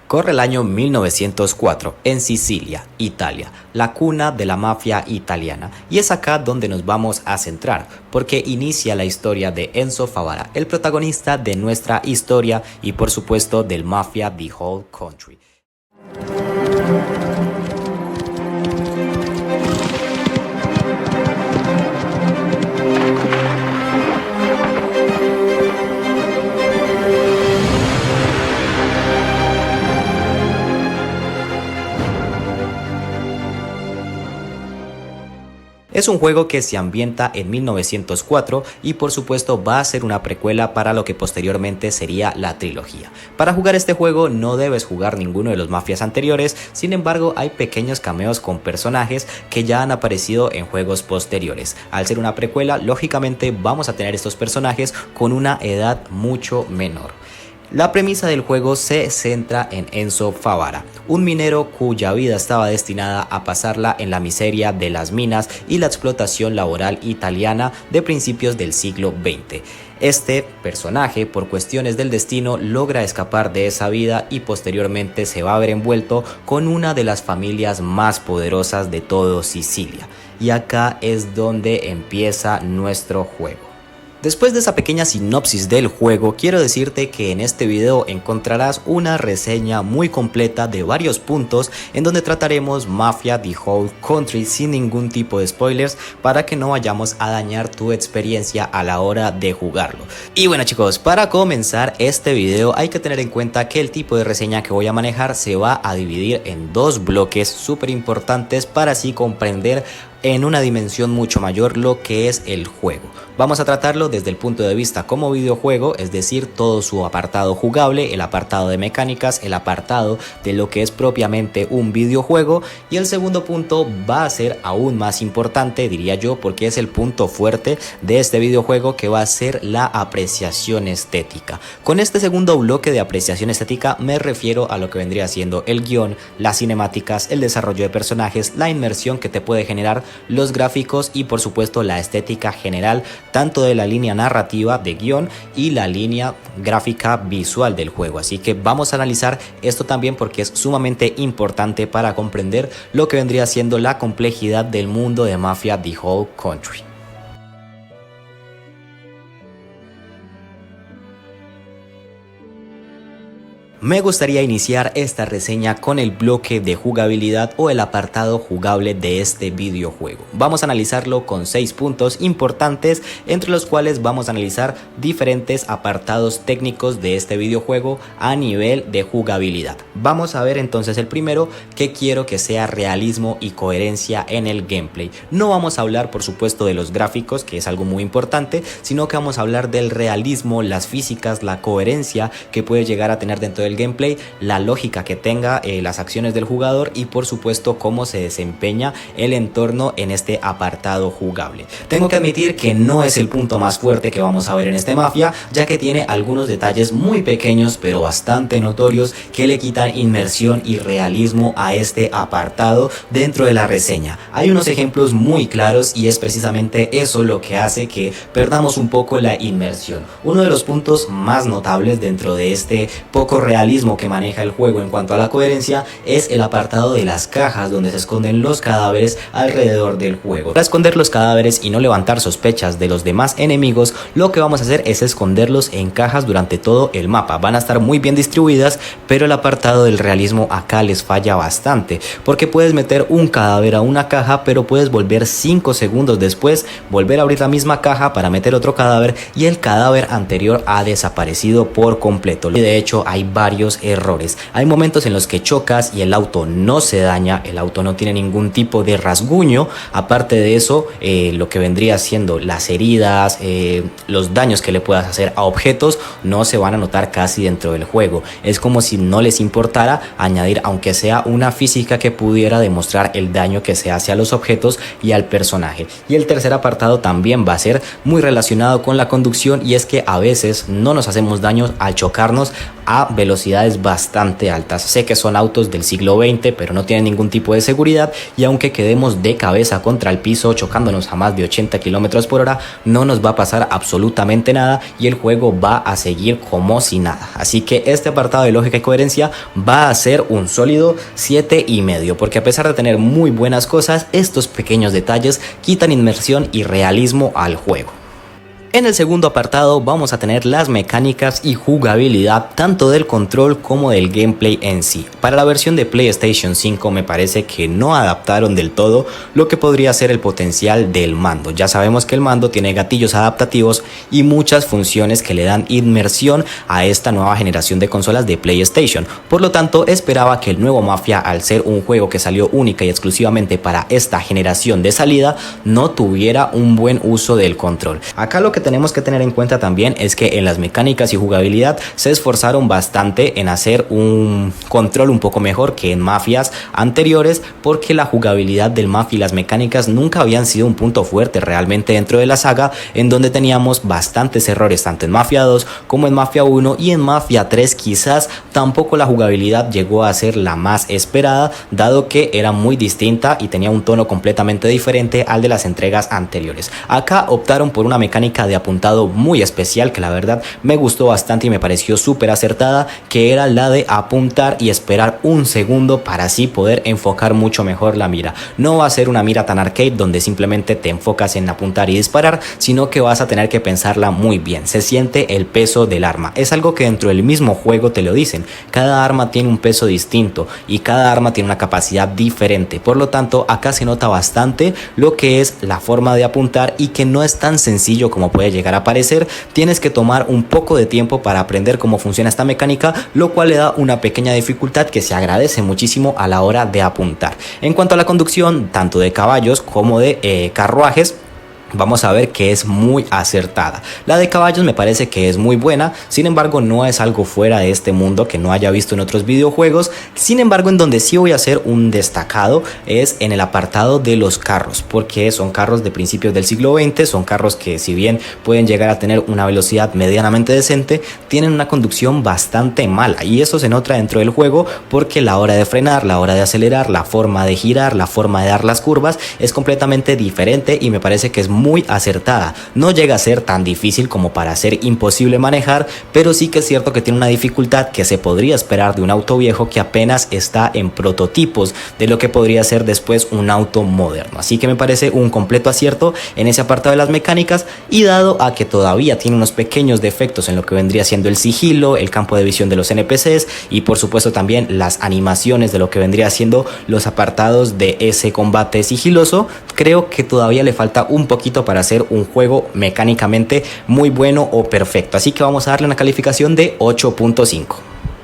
Corre el año 1904 en Sicilia, Italia, la cuna de la mafia italiana, y es acá donde nos vamos a centrar, porque inicia la historia de Enzo Favara, el protagonista de nuestra historia y por supuesto del Mafia The Whole Country. Es un juego que se ambienta en 1904 y por supuesto va a ser una precuela para lo que posteriormente sería la trilogía. Para jugar este juego no debes jugar ninguno de los mafias anteriores, sin embargo hay pequeños cameos con personajes que ya han aparecido en juegos posteriores. Al ser una precuela, lógicamente vamos a tener estos personajes con una edad mucho menor. La premisa del juego se centra en Enzo Favara, un minero cuya vida estaba destinada a pasarla en la miseria de las minas y la explotación laboral italiana de principios del siglo XX. Este personaje, por cuestiones del destino, logra escapar de esa vida y posteriormente se va a ver envuelto con una de las familias más poderosas de todo Sicilia. Y acá es donde empieza nuestro juego. Después de esa pequeña sinopsis del juego, quiero decirte que en este video encontrarás una reseña muy completa de varios puntos en donde trataremos Mafia The Whole Country sin ningún tipo de spoilers para que no vayamos a dañar tu experiencia a la hora de jugarlo. Y bueno chicos, para comenzar este video hay que tener en cuenta que el tipo de reseña que voy a manejar se va a dividir en dos bloques súper importantes para así comprender en una dimensión mucho mayor lo que es el juego. Vamos a tratarlo desde el punto de vista como videojuego, es decir, todo su apartado jugable, el apartado de mecánicas, el apartado de lo que es propiamente un videojuego, y el segundo punto va a ser aún más importante, diría yo, porque es el punto fuerte de este videojuego, que va a ser la apreciación estética. Con este segundo bloque de apreciación estética me refiero a lo que vendría siendo el guión, las cinemáticas, el desarrollo de personajes, la inmersión que te puede generar los gráficos y por supuesto la estética general, tanto de la línea narrativa de guión y la línea gráfica visual del juego. Así que vamos a analizar esto también porque es sumamente importante para comprender lo que vendría siendo la complejidad del mundo de Mafia The Whole Country. Me gustaría iniciar esta reseña con el bloque de jugabilidad o el apartado jugable de este videojuego. Vamos a analizarlo con 6 puntos importantes, entre los cuales vamos a analizar diferentes apartados técnicos de este videojuego a nivel de jugabilidad. Vamos a ver entonces el primero, que quiero que sea realismo y coherencia en el gameplay. No vamos a hablar por supuesto de los gráficos, que es algo muy importante, sino que vamos a hablar del realismo, las físicas, la coherencia que puede llegar a tener dentro del gameplay, la lógica que tenga las acciones del jugador y por supuesto cómo se desempeña el entorno en este apartado jugable. Tengo que admitir que no es el punto más fuerte que vamos a ver en este Mafia, ya que tiene algunos detalles muy pequeños pero bastante notorios que le quitan inmersión y realismo a este apartado dentro de la reseña. Hay unos ejemplos muy claros y es precisamente eso lo que hace que perdamos un poco la inmersión. Uno de los puntos más notables dentro de este poco realismo que maneja el juego en cuanto a la coherencia es el apartado de las cajas donde se esconden los cadáveres alrededor del juego. Para esconder los cadáveres y no levantar sospechas de los demás enemigos, lo que vamos a hacer es esconderlos en cajas durante todo el mapa. Van a estar muy bien distribuidas, pero el apartado del realismo acá les falla bastante, porque puedes meter un cadáver a una caja, pero puedes volver 5 segundos después, volver a abrir la misma caja para meter otro cadáver y el cadáver anterior ha desaparecido por completo. Y de hecho hay varios errores. Hay momentos en los que chocas y el auto no se daña, el auto no tiene ningún tipo de rasguño. Aparte de eso, lo que vendría siendo las heridas, los daños que le puedas hacer a objetos no se van a notar casi dentro del juego. Es como si no les importara añadir aunque sea una física que pudiera demostrar el daño que se hace a los objetos y al personaje. Y el tercer apartado también va a ser muy relacionado con la conducción, y es que a veces no nos hacemos daño al chocarnos a velocidad velocidades bastante altas. Sé que son autos del siglo XX, pero no tienen ningún tipo de seguridad, y aunque quedemos de cabeza contra el piso chocándonos a más de 80 kilómetros por hora, no nos va a pasar absolutamente nada y el juego va a seguir como si nada. Así que este apartado de lógica y coherencia va a ser un sólido 7,5, porque a pesar de tener muy buenas cosas, estos pequeños detalles quitan inmersión y realismo al juego. En el segundo apartado vamos a tener las mecánicas y jugabilidad tanto del control como del gameplay en sí. Para la versión de PlayStation 5 me parece que no adaptaron del todo lo que podría ser el potencial del mando. Ya sabemos que el mando tiene gatillos adaptativos y muchas funciones que le dan inmersión a esta nueva generación de consolas de PlayStation. Por lo tanto, esperaba que el nuevo Mafia, al ser un juego que salió única y exclusivamente para esta generación de salida, no tuviera un buen uso del control. Acá lo que tenemos que tener en cuenta también es que en las mecánicas y jugabilidad se esforzaron bastante en hacer un control un poco mejor que en mafias anteriores, porque la jugabilidad del Mafia y las mecánicas nunca habían sido un punto fuerte realmente dentro de la saga, en donde teníamos bastantes errores tanto en Mafia 2 como en Mafia 1, y en Mafia 3 quizás tampoco la jugabilidad llegó a ser la más esperada, dado que era muy distinta y tenía un tono completamente diferente al de las entregas anteriores. Acá optaron por una mecánica de apuntado muy especial que la verdad me gustó bastante y me pareció súper acertada, que era la de apuntar y esperar un segundo para así poder enfocar mucho mejor la mira. No va a ser una mira tan arcade donde simplemente te enfocas en apuntar y disparar, sino que vas a tener que pensarla muy bien. Se siente el peso del arma, es algo que dentro del mismo juego te lo dicen. Cada arma tiene un peso distinto y cada arma tiene una capacidad diferente, por lo tanto acá se nota bastante lo que es la forma de apuntar y que no es tan sencillo como puede llegar a parecer. Tienes que tomar un poco de tiempo para aprender cómo funciona esta mecánica, lo cual le da una pequeña dificultad que se agradece muchísimo a la hora de apuntar. En cuanto a la conducción tanto de caballos como de carruajes, vamos a ver que es muy acertada. La de caballos me parece que es muy buena, sin embargo no es algo fuera de este mundo que no haya visto en otros videojuegos. Sin embargo, en donde sí voy a hacer un destacado es en el apartado de los carros, porque son carros de principios del siglo XX, son carros que si bien pueden llegar a tener una velocidad medianamente decente, tienen una conducción bastante mala, y eso se nota dentro del juego porque la hora de frenar, la hora de acelerar, la forma de girar, la forma de dar las curvas es completamente diferente y me parece que es muy acertada. No llega a ser tan difícil como para ser imposible manejar, pero sí que es cierto que tiene una dificultad que se podría esperar de un auto viejo que apenas está en prototipos de lo que podría ser después un auto moderno. Así que me parece un completo acierto en ese apartado de las mecánicas, y dado a que todavía tiene unos pequeños defectos en lo que vendría siendo el sigilo, el campo de visión de los NPCs y por supuesto también las animaciones de lo que vendría siendo los apartados de ese combate sigiloso, creo que todavía le falta un poquito para hacer un juego mecánicamente muy bueno o perfecto. Así que vamos a darle una calificación de 8,5.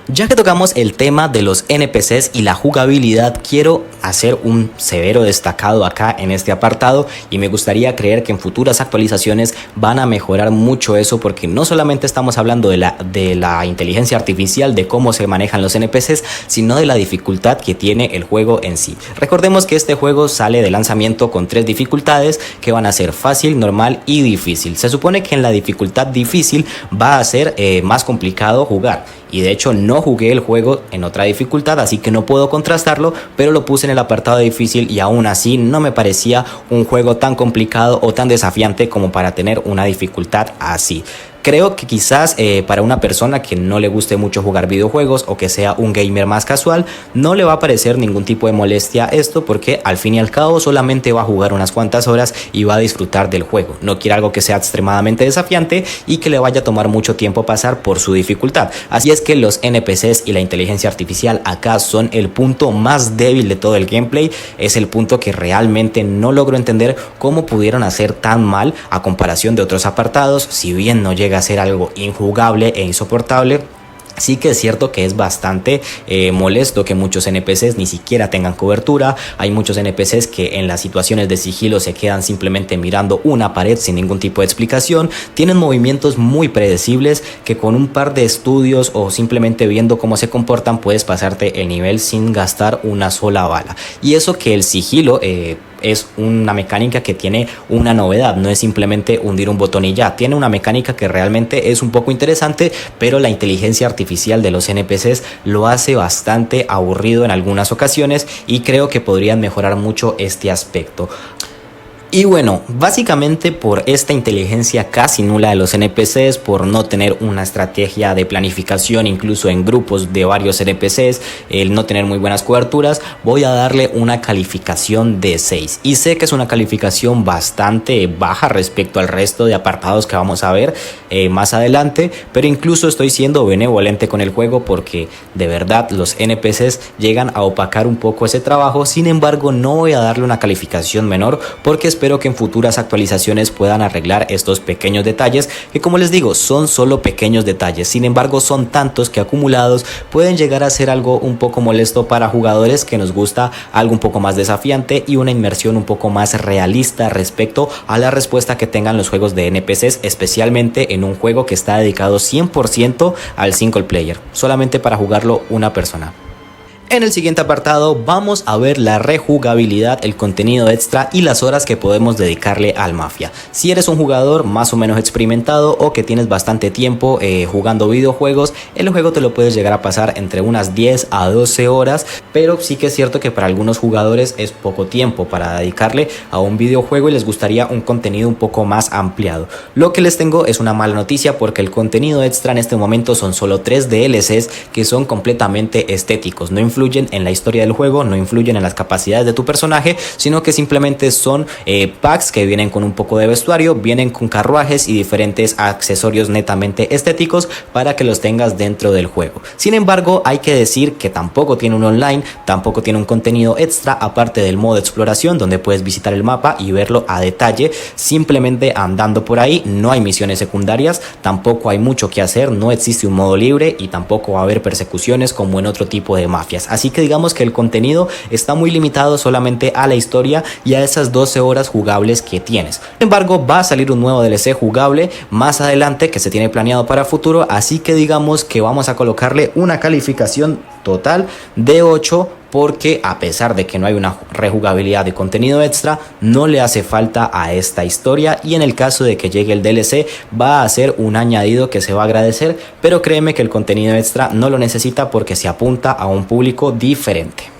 Ya que tocamos el tema de los NPCs y la jugabilidad, quiero hacer un severo destacado acá en este apartado, y me gustaría creer que en futuras actualizaciones van a mejorar mucho eso, porque no solamente estamos hablando de la inteligencia artificial, de cómo se manejan los NPCs, sino de la dificultad que tiene el juego en sí. Recordemos que este juego sale de lanzamiento con 3 dificultades que van a ser fácil, normal y difícil. Se supone que en la dificultad difícil va a ser más complicado jugar, y de hecho no jugué el juego en otra dificultad, así que no puedo contrastarlo, pero lo puse en el apartado difícil y aún así no me parecía un juego tan complicado o tan desafiante como para tener una dificultad así. Creo que quizás para una persona que no le guste mucho jugar videojuegos o que sea un gamer más casual, no le va a parecer ningún tipo de molestia esto, porque al fin y al cabo solamente va a jugar unas cuantas horas y va a disfrutar del juego. No quiere algo que sea extremadamente desafiante y que le vaya a tomar mucho tiempo pasar por su dificultad. Así es que los NPCs y la inteligencia artificial acá son el punto más débil de todo el gameplay. Es el punto que realmente no logro entender cómo pudieron hacer tan mal a comparación de otros apartados. Si bien no llega a ser algo injugable e insoportable, sí que es cierto que es bastante molesto que muchos NPCs ni siquiera tengan cobertura. Hay muchos NPCs que en las situaciones de sigilo se quedan simplemente mirando una pared sin ningún tipo de explicación. Tienen movimientos muy predecibles que con un par de estudios o simplemente viendo cómo se comportan puedes pasarte el nivel sin gastar una sola bala. Y eso que el sigilo es una mecánica que tiene una novedad, no es simplemente hundir un botón y ya, tiene una mecánica que realmente es un poco interesante, pero la inteligencia artificial de los NPCs lo hace bastante aburrido en algunas ocasiones y creo que podrían mejorar mucho este aspecto. Y bueno, básicamente por esta inteligencia casi nula de los NPCs, por no tener una estrategia de planificación incluso en grupos de varios NPCs, el no tener muy buenas coberturas, voy a darle una calificación de 6. Y sé que es una calificación bastante baja respecto al resto de apartados que vamos a ver más adelante, pero incluso estoy siendo benevolente con el juego porque de verdad los NPCs llegan a opacar un poco ese trabajo. Sin embargo, no voy a darle una calificación menor porque espero que en futuras actualizaciones puedan arreglar estos pequeños detalles que, como les digo, son solo pequeños detalles. Sin embargo, son tantos que acumulados pueden llegar a ser algo un poco molesto para jugadores que nos gusta algo un poco más desafiante y una inmersión un poco más realista respecto a la respuesta que tengan los juegos de NPCs, especialmente en un juego que está dedicado 100% al single player, solamente para jugarlo una persona. En el siguiente apartado vamos a ver la rejugabilidad, el contenido extra y las horas que podemos dedicarle al Mafia. Si eres un jugador más o menos experimentado o que tienes bastante tiempo jugando videojuegos, el juego te lo puedes llegar a pasar entre unas 10 a 12 horas, pero sí que es cierto que para algunos jugadores es poco tiempo para dedicarle a un videojuego y les gustaría un contenido un poco más ampliado. Lo que les tengo es una mala noticia porque el contenido extra en este momento son solo 3 DLCs que son completamente estéticos, no influyen en la historia del juego, no influyen en las capacidades de tu personaje, sino que simplemente son packs que vienen con un poco de vestuario, vienen con carruajes y diferentes accesorios netamente estéticos para que los tengas dentro del juego. Sin embargo, hay que decir que tampoco tiene un online, tampoco tiene un contenido extra aparte del modo de exploración donde puedes visitar el mapa y verlo a detalle simplemente andando por ahí. No hay misiones secundarias, tampoco hay mucho que hacer, no existe un modo libre y tampoco va a haber persecuciones como en otro tipo de mafias. Así que digamos que el contenido está muy limitado solamente a la historia y a esas 12 horas jugables que tienes. Sin embargo, va a salir un nuevo DLC jugable más adelante que se tiene planeado para futuro, así que digamos que vamos a colocarle una calificación total de 8 porque a pesar de que no hay una rejugabilidad de contenido extra, no le hace falta a esta historia y en el caso de que llegue el DLC va a ser un añadido que se va a agradecer, pero créeme que el contenido extra no lo necesita porque se apunta a un público diferente.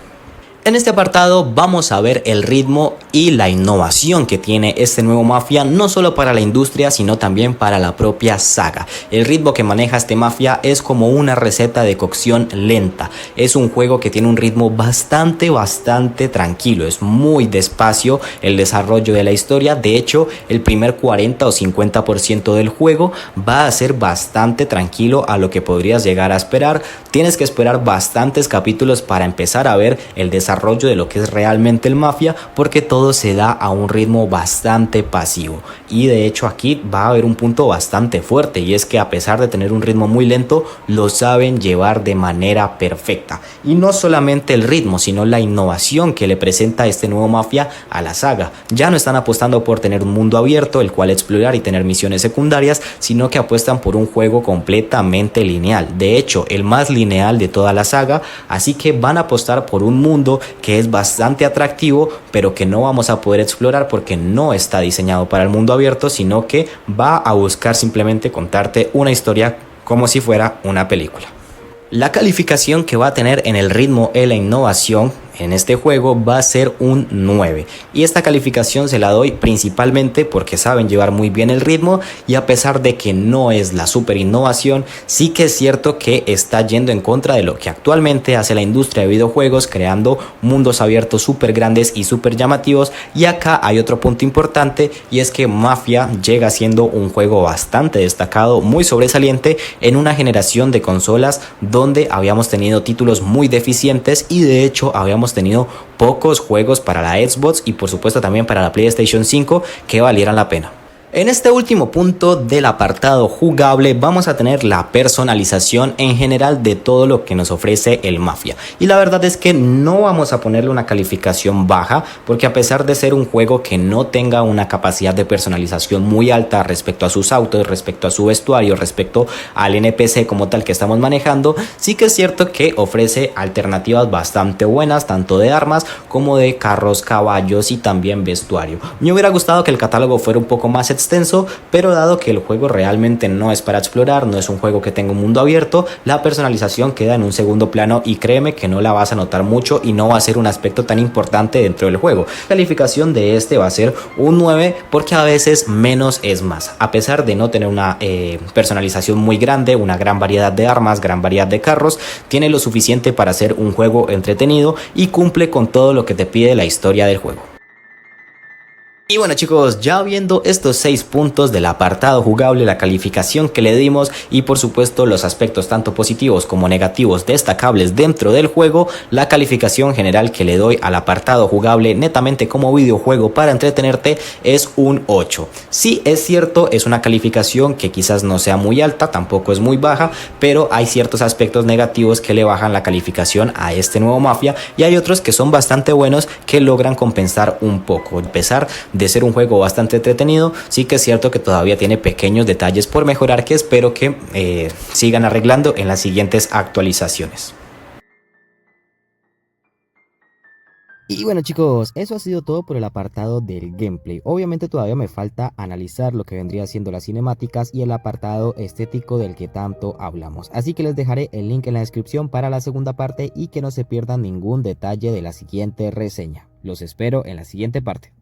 En este apartado vamos a ver el ritmo y la innovación que tiene este nuevo Mafia, no solo para la industria sino también para la propia saga. El ritmo que maneja este Mafia es como una receta de cocción lenta. Es un juego que tiene un ritmo bastante tranquilo, es muy despacio el desarrollo de la historia. De hecho, el primer 40 o 50% del juego va a ser bastante tranquilo a lo que podrías llegar a esperar. Tienes que esperar bastantes capítulos para empezar a ver el desarrollo de lo que es realmente el Mafia, porque todo se da a un ritmo bastante pasivo. Y de hecho aquí va a haber un punto bastante fuerte y es que a pesar de tener un ritmo muy lento, lo saben llevar de manera perfecta. Y no solamente el ritmo, sino la innovación que le presenta este nuevo Mafia a la saga. Ya no están apostando por tener un mundo abierto el cual explorar y tener misiones secundarias, sino que apuestan por un juego completamente lineal. De hecho, el más lineal de toda la saga, así que van a apostar por un mundo que es bastante atractivo, pero que no vamos a poder explorar porque no está diseñado para el mundo abierto, sino que va a buscar simplemente contarte una historia como si fuera una película. La calificación que va a tener en el ritmo y la innovación en este juego va a ser un 9 y esta calificación se la doy principalmente porque saben llevar muy bien el ritmo y a pesar de que no es la super innovación, sí que es cierto que está yendo en contra de lo que actualmente hace la industria de videojuegos, creando mundos abiertos súper grandes y súper llamativos. Y acá hay otro punto importante y es que Mafia llega siendo un juego bastante destacado, muy sobresaliente en una generación de consolas donde habíamos tenido títulos muy deficientes y de hecho habíamos tenido pocos juegos para la Xbox y por supuesto también para la PlayStation 5 que valieran la pena. En este último punto del apartado jugable vamos a tener la personalización en general de todo lo que nos ofrece el Mafia. Y la verdad es que no vamos a ponerle una calificación baja, porque a pesar de ser un juego que no tenga una capacidad de personalización muy alta respecto a sus autos, respecto a su vestuario, respecto al NPC como tal que estamos manejando, sí que es cierto que ofrece alternativas bastante buenas, tanto de armas como de carros, caballos y también vestuario. Me hubiera gustado que el catálogo fuera un poco más extenso, pero dado que el juego realmente no es para explorar, no es un juego que tenga un mundo abierto, la personalización queda en un segundo plano y créeme que no la vas a notar mucho y no va a ser un aspecto tan importante dentro del juego. La calificación de este va a ser un 9 porque a veces menos es más. A pesar de no tener una personalización muy grande, una gran variedad de armas, gran variedad de carros, tiene lo suficiente para ser un juego entretenido y cumple con todo lo que te pide la historia del juego. Y bueno chicos, ya viendo estos 6 puntos del apartado jugable, la calificación que le dimos y por supuesto los aspectos tanto positivos como negativos destacables dentro del juego, la calificación general que le doy al apartado jugable netamente como videojuego para entretenerte es un 8. Sí, es cierto, es una calificación que quizás no sea muy alta, tampoco es muy baja, pero hay ciertos aspectos negativos que le bajan la calificación a este nuevo Mafia y hay otros que son bastante buenos que logran compensar un poco. A pesar de ser un juego bastante entretenido, sí que es cierto que todavía tiene pequeños detalles por mejorar que espero que sigan arreglando en las siguientes actualizaciones. Y bueno chicos, eso ha sido todo por el apartado del gameplay. Obviamente todavía me falta analizar lo que vendría siendo las cinemáticas y el apartado estético del que tanto hablamos. Así que les dejaré el link en la descripción para la segunda parte y que no se pierdan ningún detalle de la siguiente reseña. Los espero en la siguiente parte.